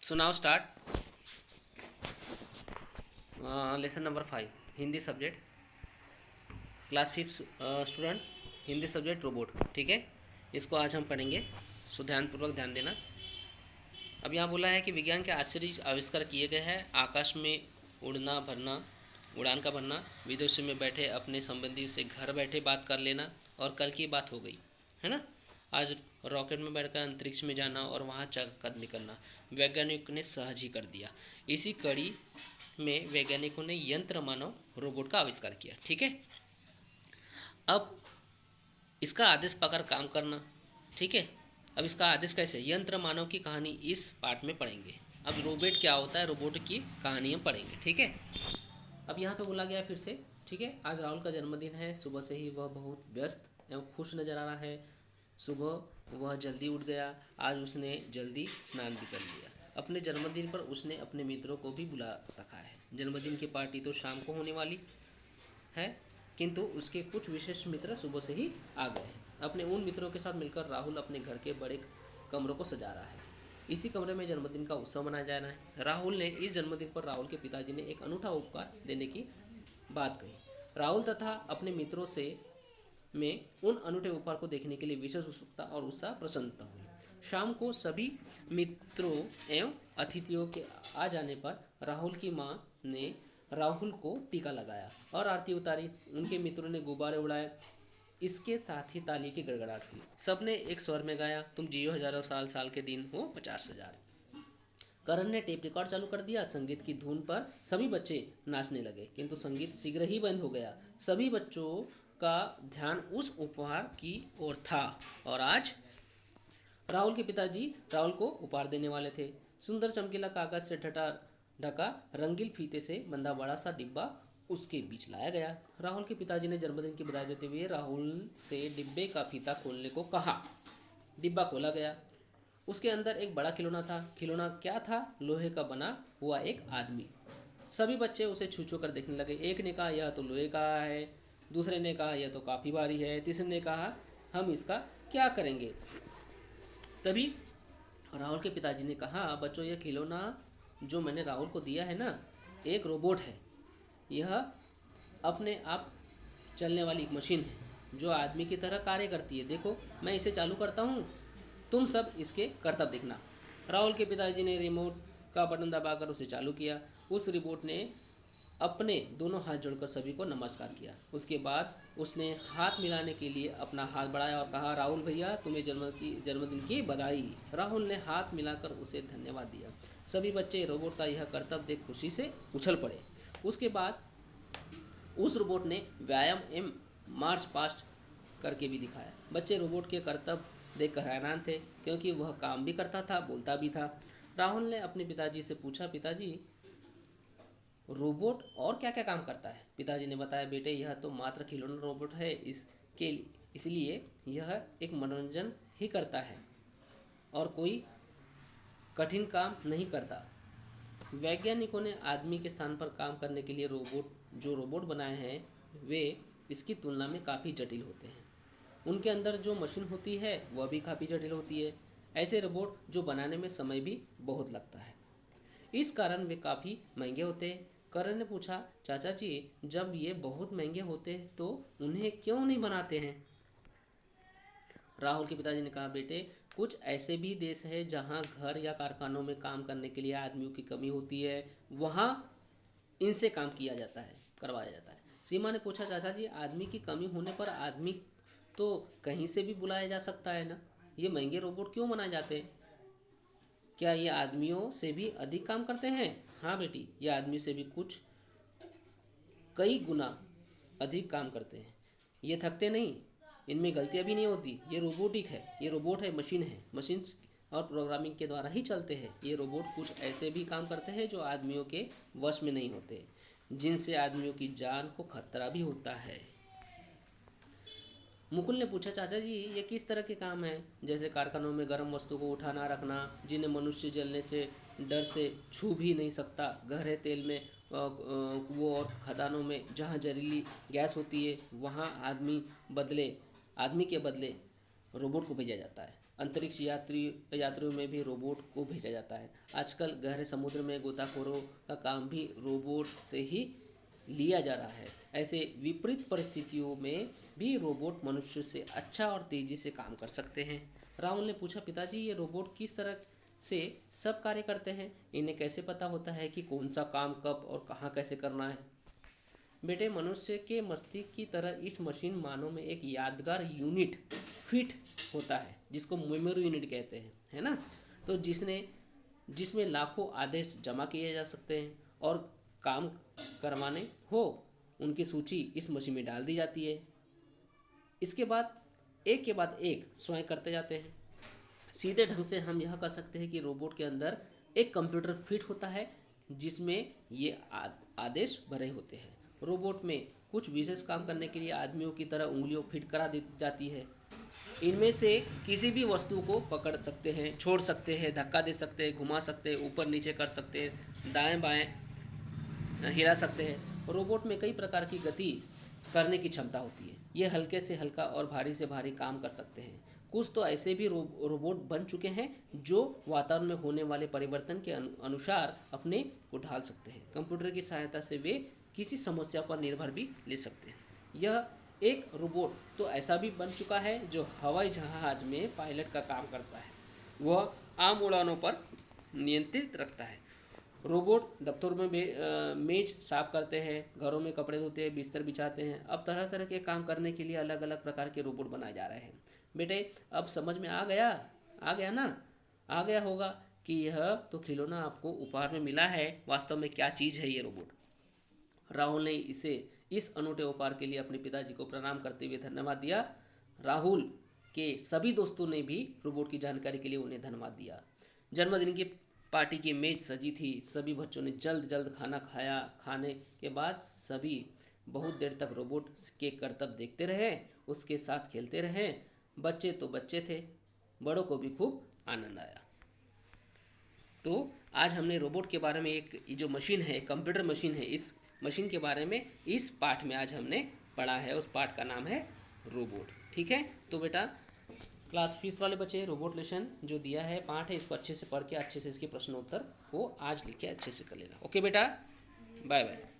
So now start lesson number 5 Hindi subject class 5 student Hindi subject robot. ठीक है, इसको आज हम पढ़ेंगे। सो ध्यानपूर्वक ध्यान देना। अब यहाँ बोला है कि विज्ञान के आश्चर्य आविष्कार किए गए हैं। आकाश में उड़ना भरना, उड़ान का भरना, विदेशों में बैठे अपने संबंधी से घर बैठे बात कर लेना, और कल की बात हो गई है ना। आज रॉकेट में बैठकर अंतरिक्ष में जाना और वहाँ कदम निकलना वैज्ञानिकों ने सहज ही कर दिया। इसी कड़ी में वैज्ञानिकों ने यंत्र मानव रोबोट का आविष्कार किया। ठीक है, अब इसका आदेश पाकर काम करना। ठीक है, अब इसका आदेश कैसे, यंत्र मानव की कहानी इस पार्ट में पढ़ेंगे। अब रोबोट क्या होता है, रोबोट की कहानी हम पढ़ेंगे। ठीक है, अब यहाँ पे बोला गया फिर से। ठीक है, आज राहुल का जन्मदिन है। सुबह से ही वह बहुत व्यस्त एवं खुश नजर आ रहा है। सुबह वह जल्दी उठ गया। आज उसने जल्दी स्नान भी कर लिया। अपने जन्मदिन पर उसने अपने मित्रों को भी बुला रखा है। जन्मदिन की पार्टी तो शाम को होने वाली है, किंतु उसके कुछ विशेष मित्र सुबह से ही आ गए हैं। अपने उन मित्रों के साथ मिलकर राहुल अपने घर के बड़े कमरों को सजा रहा है। इसी कमरे में जन्मदिन का उत्सव मनाया जा रहा है। राहुल ने इस जन्मदिन पर राहुल के पिताजी ने एक अनूठा उपहार देने की बात कही। राहुल तथा अपने मित्रों से में उन अनूठे उपहार को देखने के लिए विशेष उत्सुकता और उत्साह प्रसन्नता हुई। शाम को सभी मित्रों एवं अतिथियों के आ जाने पर राहुल की माँ ने राहुल को टीका लगाया और आरती उतारी। उनके मित्रों ने गुब्बारे उड़ाए। इसके साथ ही ताली की गड़गड़ाहट हुई। सबने एक स्वर में गाया, तुम जियो हजारों साल, साल के दिन हो 50,000। करण ने टेप रिकॉर्ड चालू कर दिया। संगीत की धुन पर सभी बच्चे नाचने लगे, किंतु संगीत शीघ्र ही बंद हो गया। सभी बच्चों का ध्यान उस उपहार की ओर था, और आज राहुल के पिताजी राहुल को उपहार देने वाले थे। सुंदर चमकीला कागज से ढका रंगीन फीते से बंधा बड़ा सा डिब्बा उसके बीच लाया गया। राहुल के पिताजी ने जन्मदिन की बधाई देते हुए राहुल से डिब्बे का फीता खोलने को कहा। डिब्बा खोला गया। उसके अंदर एक बड़ा खिलौना था। खिलौना क्या था? लोहे का बना हुआ एक आदमी। सभी बच्चे उसे छू छू कर देखने लगे। एक ने कहा यह तो लोहे का है, दूसरे ने कहा यह तो काफ़ी भारी है, तीसरे ने कहा हम इसका क्या करेंगे। तभी राहुल के पिताजी ने कहा, बच्चों यह खिलौना जो मैंने राहुल को दिया है ना, एक रोबोट है। यह अपने आप चलने वाली एक मशीन है जो आदमी की तरह कार्य करती है। देखो मैं इसे चालू करता हूँ, तुम सब इसके करतब देखना। राहुल के पिताजी ने रिमोट का बटन दबाकर उसे चालू किया। उस रिमोट ने अपने दोनों हाथ जोड़कर सभी को नमस्कार किया। उसके बाद उसने हाथ मिलाने के लिए अपना हाथ बढ़ाया और कहा, राहुल भैया तुम्हें जन्मदिन की बधाई। राहुल ने हाथ मिलाकर उसे धन्यवाद दिया। सभी बच्चे रोबोट का यह करतब देख खुशी से उछल पड़े। उसके बाद उस रोबोट ने व्यायाम एवं मार्च पास्ट करके भी दिखाया। बच्चे रोबोट के करतब देखकर हैरान थे, क्योंकि वह काम भी करता था, बोलता भी था। राहुल ने अपने पिताजी से पूछा, पिताजी रोबोट और क्या क्या काम करता है? पिताजी ने बताया, बेटे यह तो मात्र खिलौना रोबोट है, इसलिए यह एक मनोरंजन ही करता है और कोई कठिन काम नहीं करता। वैज्ञानिकों ने आदमी के स्थान पर काम करने के लिए रोबोट बनाए हैं, वे इसकी तुलना में काफ़ी जटिल होते हैं। उनके अंदर जो मशीन होती है वह भी काफ़ी जटिल होती है। ऐसे रोबोट जो बनाने में समय भी बहुत लगता है, इस कारण वे काफ़ी महंगे होते हैं। करण ने पूछा, चाचा जी जब ये बहुत महंगे होते हैं तो उन्हें क्यों नहीं बनाते हैं? राहुल के पिताजी ने कहा, बेटे कुछ ऐसे भी देश है जहाँ घर या कारखानों में काम करने के लिए आदमियों की कमी होती है, वहाँ इनसे काम किया जाता है, करवाया जाता है। सीमा ने पूछा, चाचा जी आदमी की कमी होने पर आदमी तो कहीं से भी बुलाया जा सकता है ना, ये महंगे रोबोट क्यों बनाए जाते हैं? क्या ये आदमियों से भी अधिक काम करते हैं? हाँ बेटी, ये आदमियों से भी कई गुना अधिक काम करते हैं। ये थकते नहीं, इनमें गलतियाँ भी नहीं होती। ये रोबोटिक है, ये रोबोट है, मशीन है, मशीन और प्रोग्रामिंग के द्वारा ही चलते हैं। ये रोबोट कुछ ऐसे भी काम करते हैं जो आदमियों के वश में नहीं होते, जिनसे आदमियों की जान को खतरा भी होता है। मुकुल ने पूछा, चाचा जी ये किस तरह के काम हैं? जैसे कारखानों में गर्म वस्तु को उठाना रखना, जिन्हें मनुष्य जलने से डर से छू भी नहीं सकता। गहरे तेल में कुओं और खदानों में जहाँ जहरीली गैस होती है, वहाँ आदमी के बदले रोबोट को भेजा जाता है। अंतरिक्ष यात्रियों में भी रोबोट को भेजा जाता है। आजकल गहरे समुद्र में गोताखोरों का काम भी रोबोट से ही लिया जा रहा है। ऐसे विपरीत परिस्थितियों में भी रोबोट मनुष्य से अच्छा और तेजी से काम कर सकते हैं। राहुल ने पूछा, पिताजी ये रोबोट किस तरह से सब कार्य करते हैं? इन्हें कैसे पता होता है कि कौन सा काम कब और कहाँ कैसे करना है? बेटे, मनुष्य के मस्तिष्क की तरह इस मशीन मानव में एक यादगार यूनिट फिट होता है, जिसको मेमोरी यूनिट कहते हैं, है ना। तो जिसमें लाखों आदेश जमा किए जा सकते हैं और काम करवाने हो उनकी सूची इस मशीन में डाल दी जाती है। इसके बाद एक के बाद एक स्वयं करते जाते हैं। सीधे ढंग से हम यह कह सकते हैं कि रोबोट के अंदर एक कंप्यूटर फिट होता है जिसमें ये आदेश भरे होते हैं। रोबोट में कुछ विशेष काम करने के लिए आदमियों की तरह उंगलियों फिट करा दी जाती है। इनमें से किसी भी वस्तु को पकड़ सकते हैं, छोड़ सकते हैं, धक्का दे सकते हैं, घुमा सकते हैं, ऊपर नीचे कर सकते हैं, दाएं बाएं हिला सकते हैं। रोबोट में कई प्रकार की गति करने की क्षमता होती है। ये हल्के से हल्का और भारी से भारी काम कर सकते हैं। कुछ तो ऐसे भी रोबोट बन चुके हैं जो वातावरण में होने वाले परिवर्तन के अनुसार अपने को ढाल सकते हैं। कंप्यूटर की सहायता से वे किसी समस्या पर निर्भर भी ले सकते हैं। यह एक रोबोट तो ऐसा भी बन चुका है जो हवाई जहाज में पायलट का काम करता है। वह आम उड़ानों पर नियंत्रित रखता है। रोबोट दफ्तरों में मेज साफ करते हैं, घरों में कपड़े धोते हैं, बिस्तर बिछाते हैं। अब तरह तरह के काम करने के लिए अलग अलग प्रकार के रोबोट बनाए जा रहे हैं। बेटे, अब समझ में आ गया ना? आ गया होगा कि यह तो खिलौना आपको उपहार में मिला है, वास्तव में क्या चीज़ है ये रोबोट। राहुल ने इस अनूठे उपहार के लिए अपने पिताजी को प्रणाम करते हुए धन्यवाद दिया। राहुल के सभी दोस्तों ने भी रोबोट की जानकारी के लिए उन्हें धन्यवाद दिया। जन्मदिन की पार्टी की मेज सजी थी। सभी बच्चों ने जल्द जल्द खाना खाया। खाने के बाद सभी बहुत देर तक रोबोट के करतब देखते रहे, उसके साथ खेलते रहे। बच्चे तो बच्चे थे, बड़ों को भी खूब आनंद आया। तो आज हमने रोबोट के बारे में, एक जो मशीन है, कंप्यूटर मशीन है, इस मशीन के बारे में इस पाठ में आज हमने पढ़ा है। उस पाठ का नाम है रोबोट। ठीक है, तो बेटा क्लास 5 वाले बच्चे रोबोट लेसन जो दिया है पाठ है, इसको अच्छे से पढ़ के अच्छे से इसके प्रश्नोत्तर को आज लिख के अच्छे से कर लेना। ओके बेटा, बाय बाय।